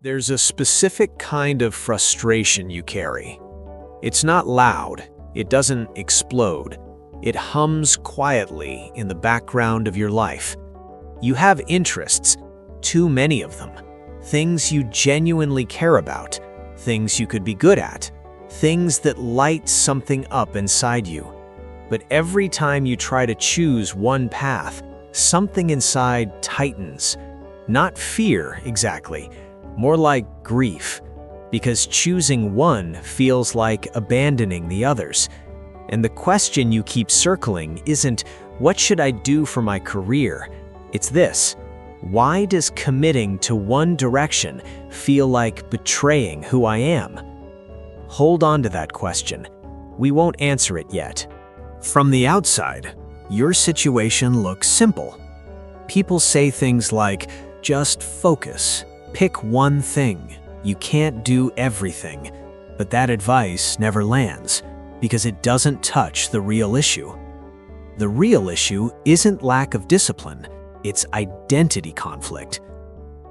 There's a specific kind of frustration you carry. It's not loud, it doesn't explode. It hums quietly in the background of your life. You have interests, too many of them. Things you genuinely care about, things you could be good at, things that light something up inside you. But every time you try to choose one path, something inside tightens. Not fear, exactly, more like grief, because choosing one feels like abandoning the others. And the question you keep circling isn't, what should I do for my career? It's this: why does committing to one direction feel like betraying who I am? Hold on to that question. We won't answer it yet. From the outside, your situation looks simple. People say things like, just focus, pick one thing. You can't do everything. But that advice never lands, because it doesn't touch the real issue. The real issue isn't lack of discipline, it's identity conflict.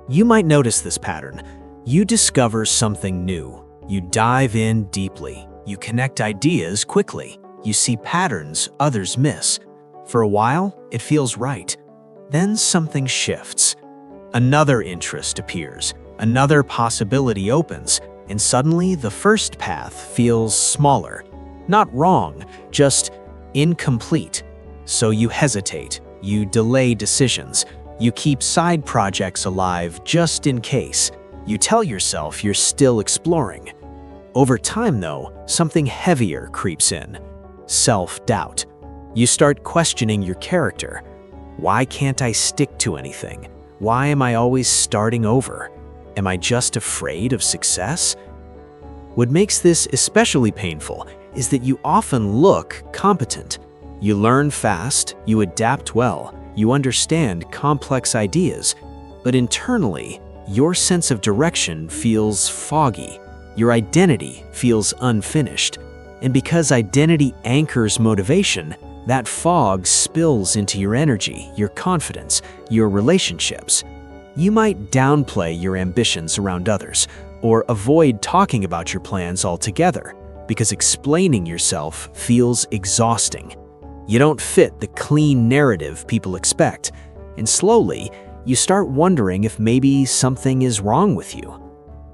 You might notice this pattern. You discover something new. You dive in deeply. You connect ideas quickly. You see patterns others miss. For a while, it feels right. Then something shifts. Another interest appears. Another possibility opens. And suddenly, the first path feels smaller. Not wrong, just incomplete. So you hesitate. You delay decisions. You keep side projects alive just in case. You tell yourself you're still exploring. Over time, though, something heavier creeps in. Self-doubt. You start questioning your character. Why can't I stick to anything? Why am I always starting over? Am I just afraid of success? What makes this especially painful is that you often look competent. You learn fast, you adapt well, you understand complex ideas, but internally, your sense of direction feels foggy. Your identity feels unfinished. And because identity anchors motivation, that fog spills into your energy, your confidence, your relationships. You might downplay your ambitions around others, or avoid talking about your plans altogether, because explaining yourself feels exhausting. You don't fit the clean narrative people expect, and slowly, you start wondering if maybe something is wrong with you.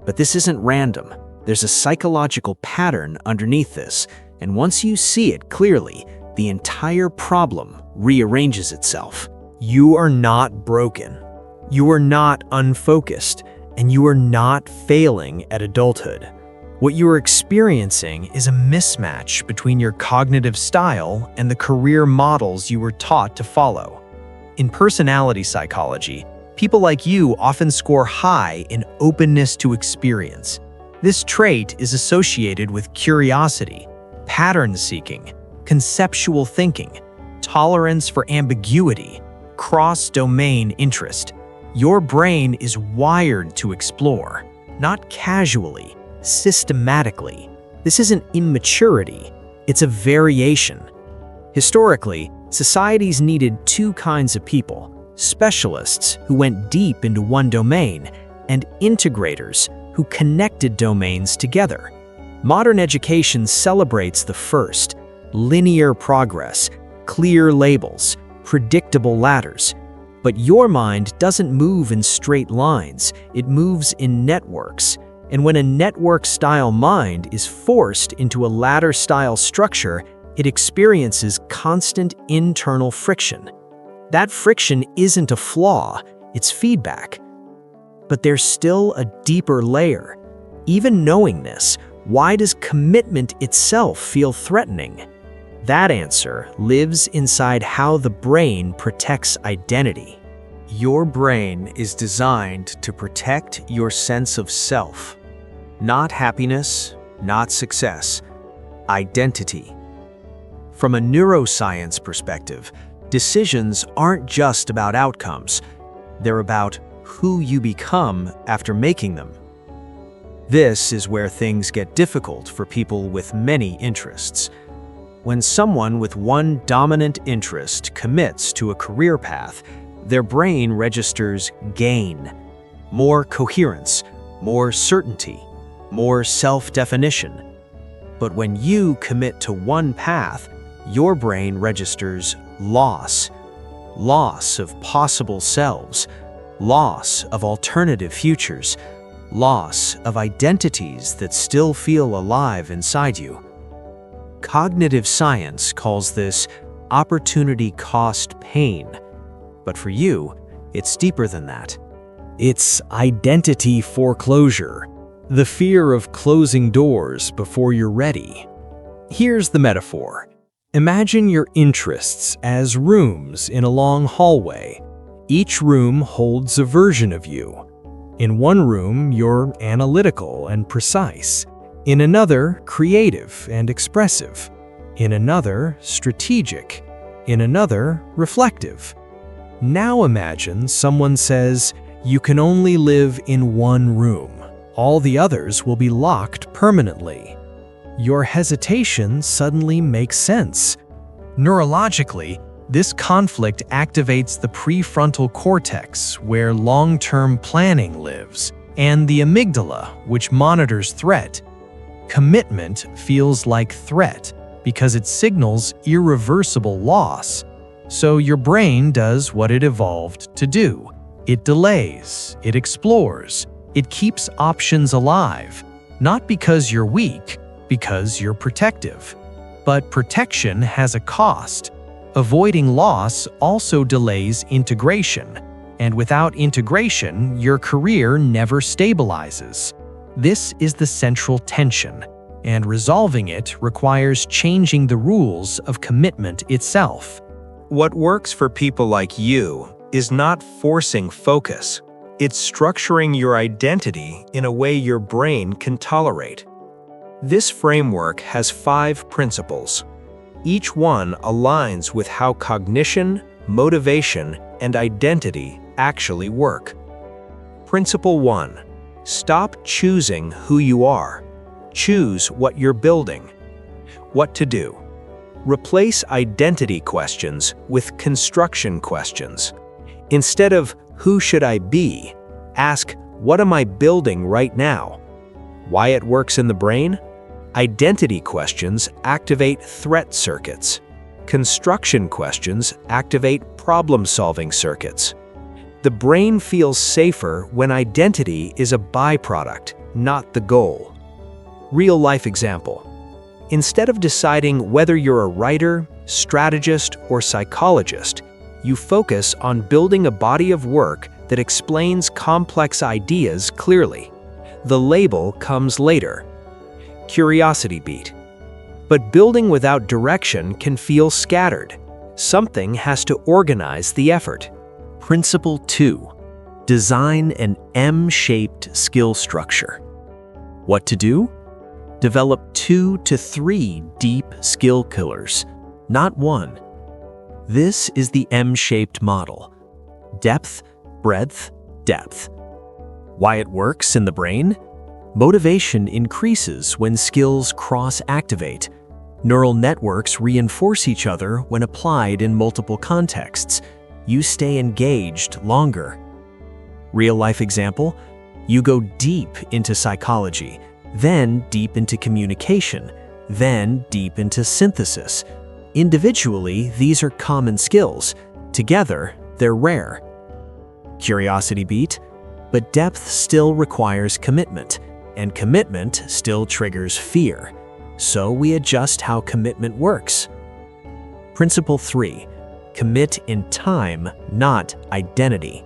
But this isn't random. There's a psychological pattern underneath this, and once you see it clearly, the entire problem rearranges itself. You are not broken. You are not unfocused, and you are not failing at adulthood. What you are experiencing is a mismatch between your cognitive style and the career models you were taught to follow. In personality psychology, people like you often score high in openness to experience. This trait is associated with curiosity, pattern seeking, conceptual thinking, tolerance for ambiguity, cross-domain interest. Your brain is wired to explore, not casually, systematically. This isn't immaturity, it's a variation. Historically, societies needed two kinds of people: specialists who went deep into one domain, and integrators who connected domains together. Modern education celebrates the first: linear progress, clear labels, predictable ladders. But your mind doesn't move in straight lines, it moves in networks. And when a network-style mind is forced into a ladder-style structure, it experiences constant internal friction. That friction isn't a flaw, it's feedback. But there's still a deeper layer. Even knowing this, why does commitment itself feel threatening? That answer lives inside how the brain protects identity. Your brain is designed to protect your sense of self. Not happiness, not success, identity. From a neuroscience perspective, decisions aren't just about outcomes. They're about who you become after making them. This is where things get difficult for people with many interests. When someone with one dominant interest commits to a career path, their brain registers gain, more coherence, more certainty, more self-definition. But when you commit to one path, your brain registers loss. Loss of possible selves, loss of alternative futures, loss of identities that still feel alive inside you. Cognitive science calls this opportunity cost pain, but for you, it's deeper than that. It's identity foreclosure, the fear of closing doors before you're ready. Here's the metaphor. Imagine your interests as rooms in a long hallway. Each room holds a version of you. In one room, you're analytical and precise. In another, creative and expressive. In another, strategic. In another, reflective. Now imagine someone says, you can only live in one room. All the others will be locked permanently. Your hesitation suddenly makes sense. Neurologically, this conflict activates the prefrontal cortex, where long-term planning lives, and the amygdala, which monitors threat. Commitment feels like threat because it signals irreversible loss. So your brain does what it evolved to do. It delays, it explores, it keeps options alive, not because you're weak, because you're protective. But protection has a cost. Avoiding loss also delays integration, and without integration, your career never stabilizes. This is the central tension, and resolving it requires changing the rules of commitment itself. What works for people like you is not forcing focus. It's structuring your identity in a way your brain can tolerate. This framework has 5 principles. Each one aligns with how cognition, motivation, and identity actually work. Principle 1. Stop choosing who you are. Choose what you're building. What to do? Replace identity questions with construction questions. Instead of who should I be, ask what am I building right now? Why it works in the brain? Identity questions activate threat circuits. Construction questions activate problem-solving circuits. The brain feels safer when identity is a byproduct, not the goal. Real-life example. Instead of deciding whether you're a writer, strategist, or psychologist, you focus on building a body of work that explains complex ideas clearly. The label comes later. Curiosity beat. But building without direction can feel scattered. Something has to organize the effort. Principle 2. Design an M-shaped skill structure. What to do? Develop 2 to 3 deep skill pillars, not one. This is the M-shaped model. Depth, breadth, depth. Why it works in the brain? Motivation increases when skills cross-activate. Neural networks reinforce each other when applied in multiple contexts. You stay engaged longer. Real-life example, you go deep into psychology, then deep into communication, then deep into synthesis. Individually, these are common skills. Together, they're rare. Curiosity beat, but depth still requires commitment, and commitment still triggers fear. So we adjust how commitment works. Principle 3. Commit in time, not identity.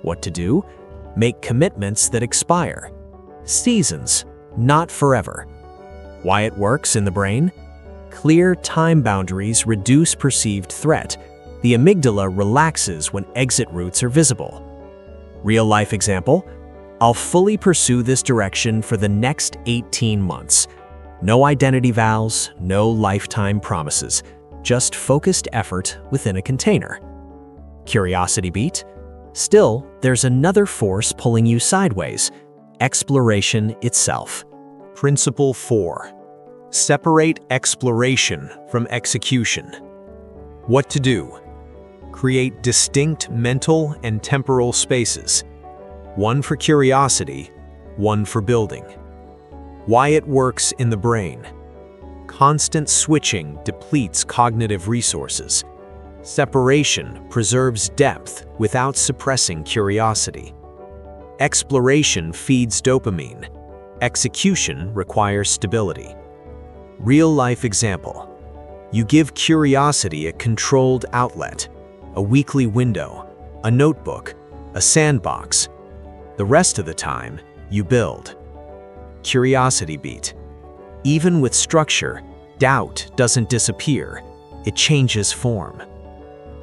What to do? Make commitments that expire. Seasons, not forever. Why it works in the brain? Clear time boundaries reduce perceived threat. The amygdala relaxes when exit routes are visible. Real-life example, I'll fully pursue this direction for the next 18 months. No identity vows, no lifetime promises, just focused effort within a container. Curiosity beat? Still, there's another force pulling you sideways, exploration itself. Principle 4. Separate exploration from execution. What to do? Create distinct mental and temporal spaces. One for curiosity, one for building. Why it works in the brain. Constant switching depletes cognitive resources. Separation preserves depth without suppressing curiosity. Exploration feeds dopamine. Execution requires stability. Real-life example. You give curiosity a controlled outlet, a weekly window, a notebook, a sandbox. The rest of the time, you build. Curiosity beat. Even with structure, doubt doesn't disappear, it changes form.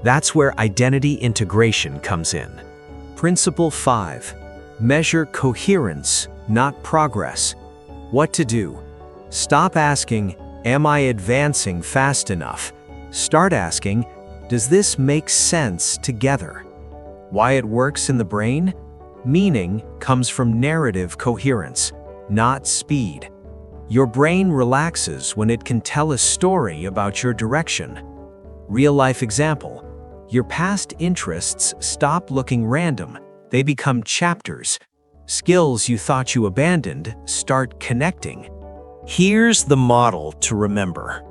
That's where identity integration comes in. Principle 5. Measure coherence, not progress. What to do? Stop asking, am I advancing fast enough? Start asking, does this make sense together? Why it works in the brain? Meaning comes from narrative coherence, not speed. Your brain relaxes when it can tell a story about your direction. Real-life example. Your past interests stop looking random. They become chapters. Skills you thought you abandoned start connecting. Here's the model to remember.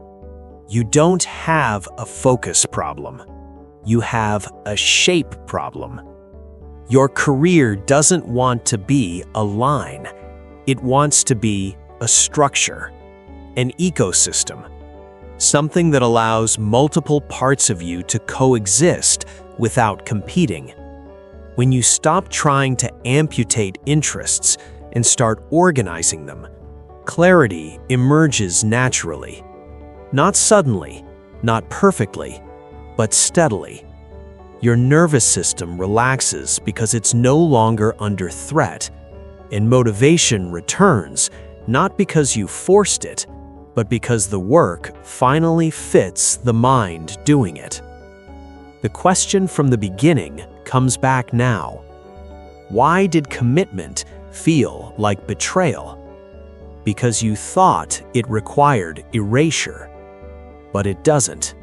You don't have a focus problem. You have a shape problem. Your career doesn't want to be a line. It wants to be a structure, an ecosystem, something that allows multiple parts of you to coexist without competing. When you stop trying to amputate interests and start organizing them, clarity emerges naturally. Not suddenly, not perfectly, but steadily. Your nervous system relaxes because it's no longer under threat, and motivation returns not because you forced it, but because the work finally fits the mind doing it. The question from the beginning comes back now. Why did commitment feel like betrayal? Because you thought it required erasure. But it doesn't.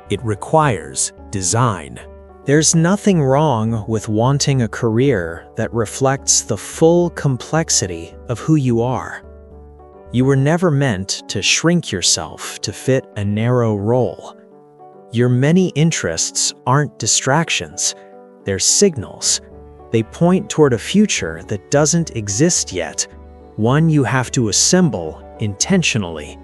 It requires design. There's nothing wrong with wanting a career that reflects the full complexity of who you are. You were never meant to shrink yourself to fit a narrow role. Your many interests aren't distractions, they're signals. They point toward a future that doesn't exist yet, one you have to assemble intentionally.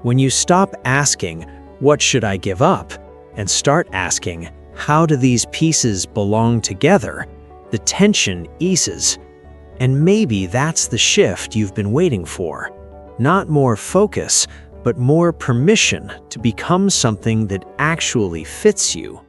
When you stop asking, "What should I give up?" and start asking, "How do these pieces belong together?" the tension eases. And maybe that's the shift you've been waiting for. Not more focus, but more permission to become something that actually fits you.